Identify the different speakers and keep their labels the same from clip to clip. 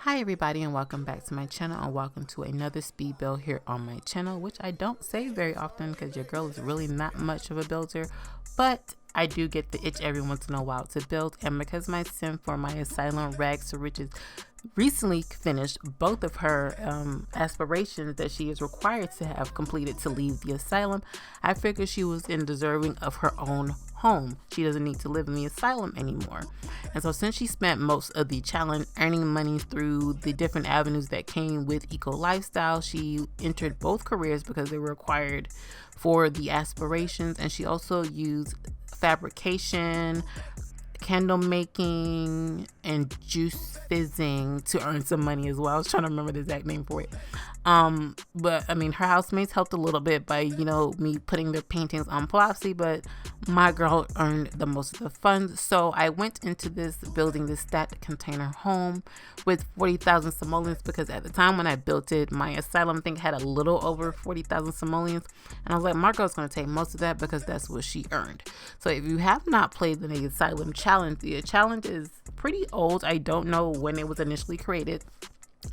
Speaker 1: Hi everybody, and welcome back to my channel, and welcome to another speed build here on my channel, which I don't say very often because your girl is really not much of a builder, but I do get the itch every once in a while to build. And because my sim for my Asylum Rags to Riches recently finished both of her aspirations that she is required to have completed to leave the asylum, I figured she was deserving of her own home. She doesn't need to live in the asylum anymore. And so since she spent most of the challenge earning money through the different avenues that came with eco lifestyle, she entered both careers because they were required for the aspirations. And she also used fabrication, candle making, and juice fizzing to earn some money as well. I was trying to remember the exact name for it. But I mean, her housemates helped a little bit by, me putting their paintings on Plopsy, but my girl earned the most of the funds. So I went into this building this stacked container home with 40,000 simoleons, because at the time when I built it, my asylum thing had a little over 40,000 simoleons. And I was like, my girl's going to take most of that because that's what she earned. So if you have not played the Asylum challenge, the challenge is pretty old. I don't know when it was initially created.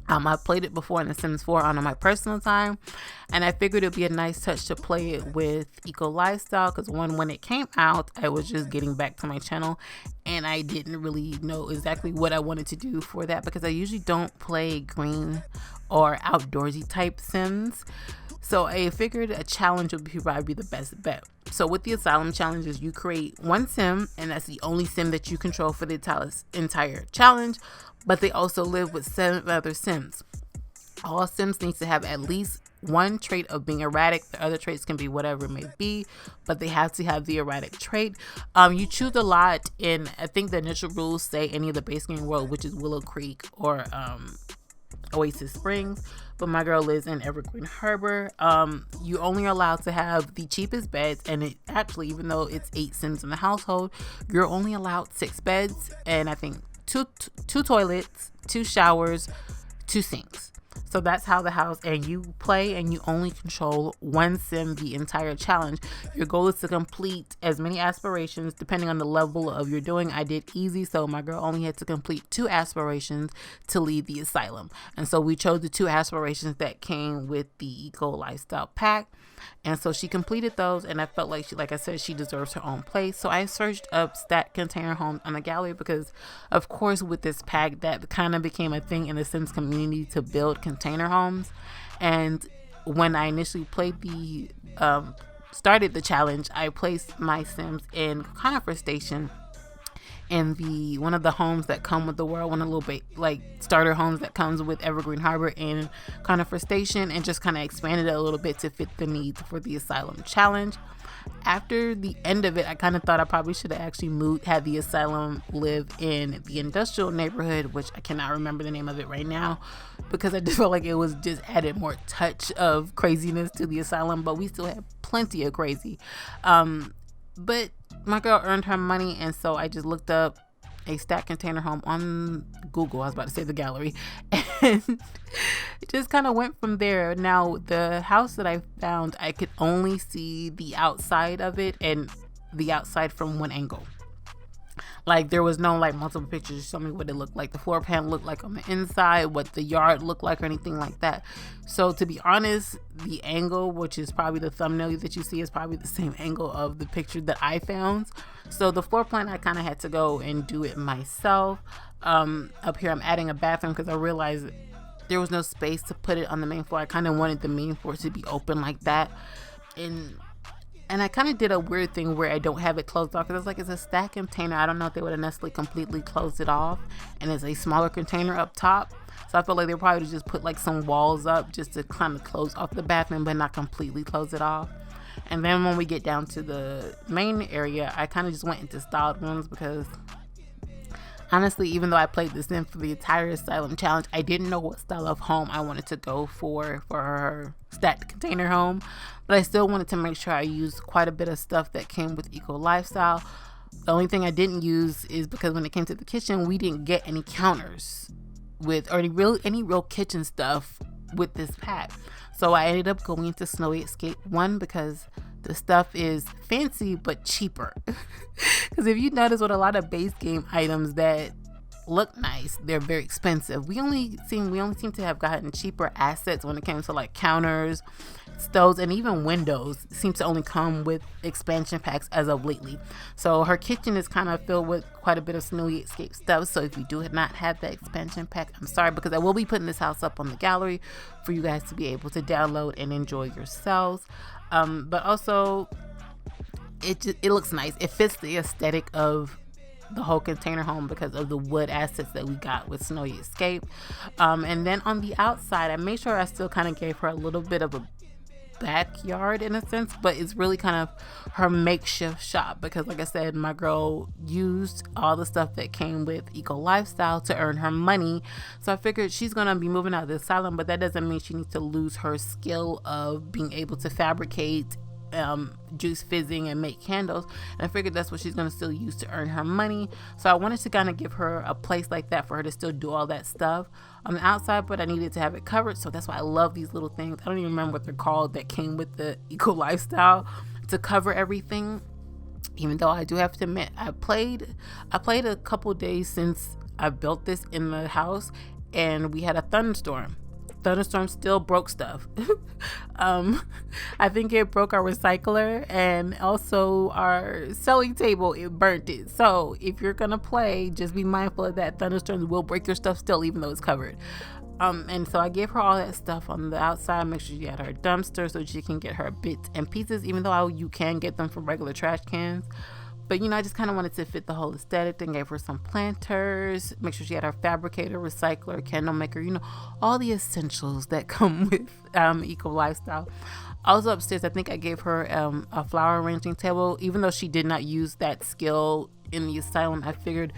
Speaker 1: I played it before in The Sims 4 on my personal time, and I figured it'd be a nice touch to play it with eco lifestyle, because when it came out, I was just getting back to my channel and I didn't really know exactly what I wanted to do for that, because I usually don't play green or outdoorsy type Sims. So I figured a challenge would probably be the best bet. So with the Asylum challenges, you create one sim, and that's the only sim that you control for the entire challenge, but they also live with 7 other sims. All sims need to have at least one trait of being erratic. The other traits can be whatever it may be, but they have to have the erratic trait. You choose a lot in, I think the initial rules say any of the base game world, which is Willow Creek or Oasis Springs, but my girl lives in Evergreen Harbor. You only are allowed to have the cheapest beds, and it actually, even though it's 8 sims in the household, you're only allowed 6 beds, and I think two toilets, 2 showers, 2 sinks. So that's how the house, and you play and you only control one sim the entire challenge. Your goal is to complete as many aspirations depending on the level of you're doing. I did easy, so my girl only had to complete 2 aspirations to leave the asylum. And so we chose the 2 aspirations that came with the eco lifestyle pack. And so she completed those, and I felt like like I said, she deserves her own place. So I searched up stacked container homes on the gallery because, of course, with this pack, that kind of became a thing in the Sims community to build container homes. And when I initially played started the challenge, I placed my Sims in Conifer Station, in one of the homes that come with the world, one of the little bit like starter homes that comes with Evergreen Harbor and Conifer Station, and just kind of expanded it a little bit to fit the needs for the Asylum challenge. After the end of it, I kind of thought I probably should have actually had the asylum live in the industrial neighborhood, which I cannot remember the name of it right now, because I just felt like it was just added more touch of craziness to the asylum, but we still have plenty of crazy. But my girl earned her money, and so I just looked up a stacked container home on Google. I was about to say the gallery, and it just kind of went from there. Now, the house that I found, I could only see the outside of it, and the outside from one angle. Like, there was no multiple pictures to show me what it looked like, the floor plan looked like on the inside, what the yard looked like, or anything like that. So to be honest, the angle, which is probably the thumbnail that you see, is probably the same angle of the picture that I found. So the floor plan, I kind of had to go and do it myself. Up here I'm adding a bathroom because I realized there was no space to put it on the main floor. I kind of wanted the main floor to be open like that, and I kind of did a weird thing where I don't have it closed off, because it's like, it's a stack container. I don't know if they would have necessarily completely closed it off, and it's a smaller container up top. So I felt like they probably just put some walls up just to kind of close off the bathroom, but not completely close it off. And then when we get down to the main area, I kind of just went into styled rooms, because honestly, even though I played this in for the entire Asylum challenge, I didn't know what style of home I wanted to go for her stacked container home, but I still wanted to make sure I used quite a bit of stuff that came with eco lifestyle. The only thing I didn't use is because when it came to the kitchen, we didn't get any counters or any real kitchen stuff with this pack. So I ended up going into Snowy Escape 1 because the stuff is fancy but cheaper. Because if you notice with a lot of base game items, that look nice. They're very expensive. We only seem to have gotten cheaper assets when it came to like counters, stoves, and even windows seem to only come with expansion packs as of lately. So her kitchen is kind of filled with quite a bit of Snowy Escape stuff. So if you do not have that expansion pack, I'm sorry, because I will be putting this house up on the gallery for you guys to be able to download and enjoy yourselves. But also it looks nice. It fits the aesthetic of the whole container home because of the wood assets that we got with Snowy Escape. And then on the outside, I made sure I still kind of gave her a little bit of a backyard in a sense, but it's really kind of her makeshift shop because, like I said, my girl used all the stuff that came with Eco Lifestyle to earn her money. So I figured she's gonna be moving out of the asylum, but that doesn't mean she needs to lose her skill of being able to fabricate juice fizzing and make candles. And I figured that's what she's going to still use to earn her money. So I wanted to kind of give her a place like that for her to still do all that stuff on the outside, but I needed to have it covered. So that's why I love these little things. I don't even remember what they're called that came with the Eco Lifestyle to cover everything. Even though I do have to admit, I played a couple days since I built this in the house, and we had a thunderstorm still broke stuff. I think it broke our recycler and also our sewing table. It burnt it. So if you're gonna play, just be mindful of that. Thunderstorms will break your stuff still, even though it's covered. And so I gave her all that stuff on the outside. Make sure she had her dumpster so she can get her bits and pieces, even though you can get them from regular trash cans. But, I just kind of wanted to fit the whole aesthetic and gave her some planters, make sure she had her fabricator, recycler, candle maker, all the essentials that come with Eco Lifestyle. Also upstairs, I think I gave her a flower arranging table. Even though she did not use that skill in the asylum, I figured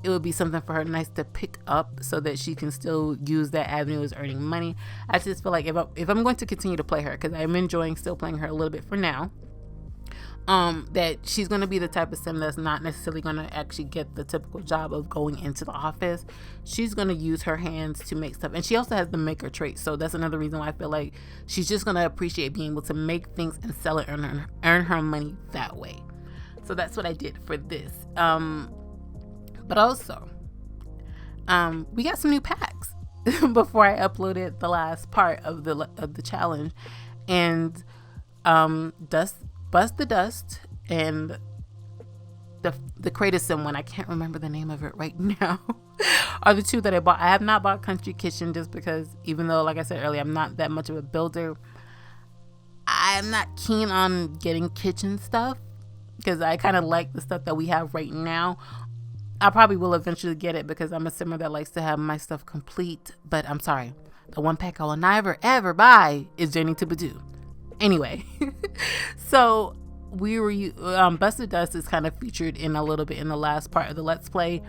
Speaker 1: it would be something for her nice to pick up so that she can still use that avenue as earning money. I just feel like if I'm going to continue to play her, because I'm enjoying still playing her a little bit for now, that she's going to be the type of sim that's not necessarily going to actually get the typical job of going into the office. She's going to use her hands to make stuff, and she also has the maker trait, so that's another reason why I feel like she's just going to appreciate being able to make things and sell it and earn her money that way. So that's what I did for this. But also we got some new packs before I uploaded the last part of the challenge, and Bust the Dust and the Kratos one, I can't remember the name of it right now, are the two that I bought. I have not bought Country Kitchen just because, even though, like I said earlier, I'm not that much of a builder, I'm not keen on getting kitchen stuff because I kind of like the stuff that we have right now. I probably will eventually get it because I'm a simmer that likes to have my stuff complete, but I'm sorry, the one pack I will never ever buy is Journey to Badoo. Anyway, so we were Bust the Dust is kind of featured in a little bit in the last part of the Let's Play,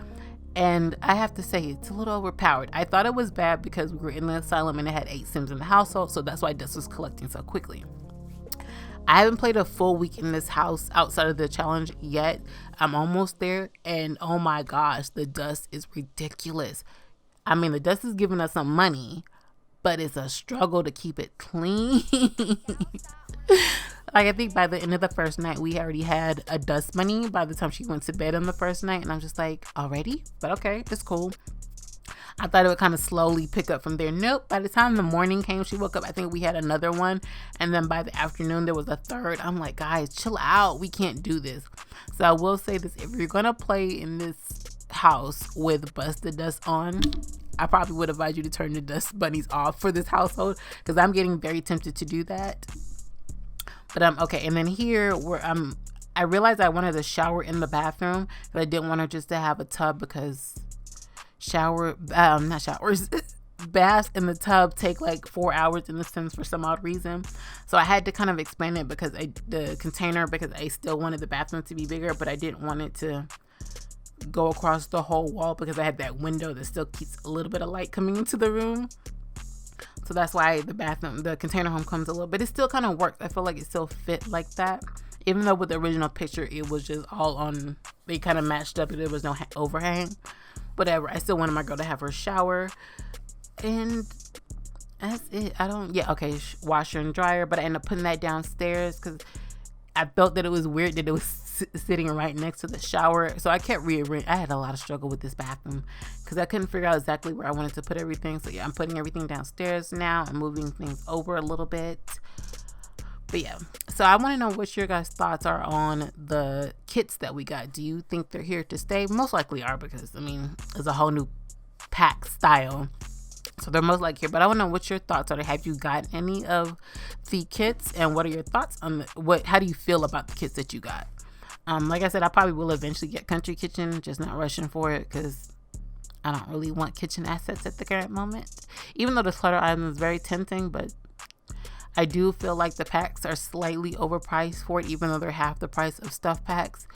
Speaker 1: and I have to say it's a little overpowered. I thought it was bad because we were in the asylum and it had 8 Sims in the household, so that's why Dust was collecting so quickly. I haven't played a full week in this house outside of the challenge yet. I'm almost there, and oh my gosh, the dust is ridiculous. I mean, the dust is giving us some money, but it's a struggle to keep it clean. Like, I think by the end of the first night, we already had a dust bunny by the time she went to bed on the first night. And I'm just like, already? But okay, it's cool. I thought it would kind of slowly pick up from there. Nope. By the time the morning came, she woke up, I think we had another one. And then by the afternoon, there was a third. I'm like, guys, chill out. We can't do this. So I will say this. If you're going to play in this house with Bust the Dust on, I probably would advise you to turn the dust bunnies off for this household, because I'm getting very tempted to do that. But okay, and then here where I realized I wanted a shower in the bathroom, but I didn't want her just to have a tub because baths in the tub take like 4 hours in the Sims for some odd reason. So I had to kind of expand it because I still wanted the bathroom to be bigger, but I didn't want it to go across the whole wall because I had that window that still keeps a little bit of light coming into the room. So that's why the container home comes a little, but it still kind of works. I feel like it still fit like that. Even though with the original picture, it was just all on, they kind of matched up and there was no overhang. Whatever. I still wanted my girl to have her shower. And that's it. Washer and dryer. But I ended up putting that downstairs because I felt that it was weird that it was sitting right next to the shower. So I kept rearranging. I had a lot of struggle with this bathroom because I couldn't figure out exactly where I wanted to put everything. So yeah, I'm putting everything downstairs now and moving things over a little bit. But yeah, so I want to know what your guys' thoughts are on the kits that we got. Do you think they're here to stay? Most likely are, because I mean, it's a whole new pack style. So they're most likely here, but I want to know what your thoughts are. Have you got any of the kits, and what are your thoughts on how do you feel about the kits that you got? Like I said, I probably will eventually get Country Kitchen, just not rushing for it because I don't really want kitchen assets at the current moment. Even though the clutter item is very tempting, but I do feel like the packs are slightly overpriced for it, even though they're half the price of stuff packs.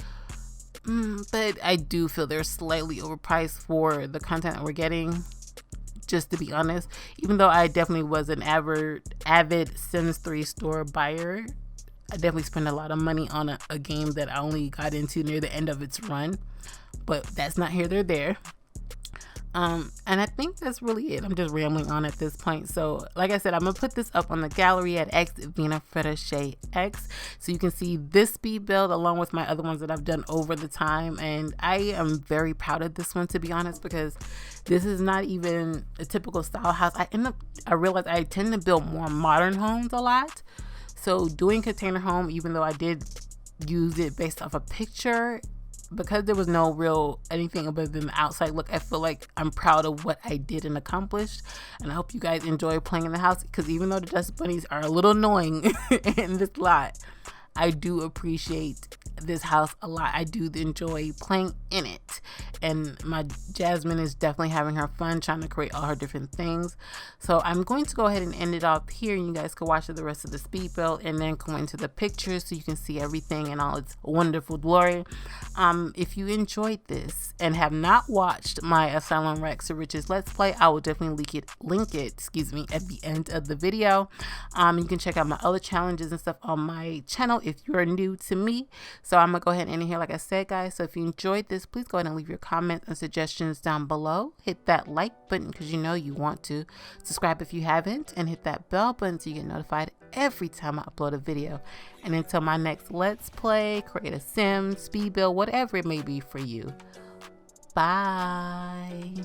Speaker 1: But I do feel they're slightly overpriced for the content that we're getting. Just to be honest, even though I definitely was an avid Sims 3 store buyer, I definitely spent a lot of money on a game that I only got into near the end of its run, but that's not here nor there. And I think that's really it. I'm just rambling on at this point. So like I said, I'm gonna put this up on the gallery at xVeenaFredishayx, so you can see this speed build along with my other ones that I've done over the time. And I am very proud of this one, to be honest, because this is not even a typical style house. I realized I tend to build more modern homes a lot. So doing container home, even though I did use it based off a picture, because there was no real anything other than the outside look, I feel like I'm proud of what I did and accomplished. And I hope you guys enjoy playing in the house, because even though the dust bunnies are a little annoying in this lot, I do appreciate this house a lot. I do enjoy playing in it, and my Jasmine is definitely having her fun trying to create all her different things. So I'm going to go ahead and end it off here, and you guys can watch the rest of the speed build and then go into the pictures so you can see everything in all its wonderful glory. If you enjoyed this and have not watched my Asylum Rags to Riches Let's Play, I will definitely link it at the end of the video. You can check out my other challenges and stuff on my channel if you're new to me. So I'm gonna go ahead and end it here, like I said, guys. So if you enjoyed this, please go ahead and leave your comments and suggestions down below. Hit that like button because you know you want to. Subscribe if you haven't, and hit that bell button so you get notified every time I upload a video. And until my next Let's Play, create a sim, speed build, whatever it may be for you. Bye.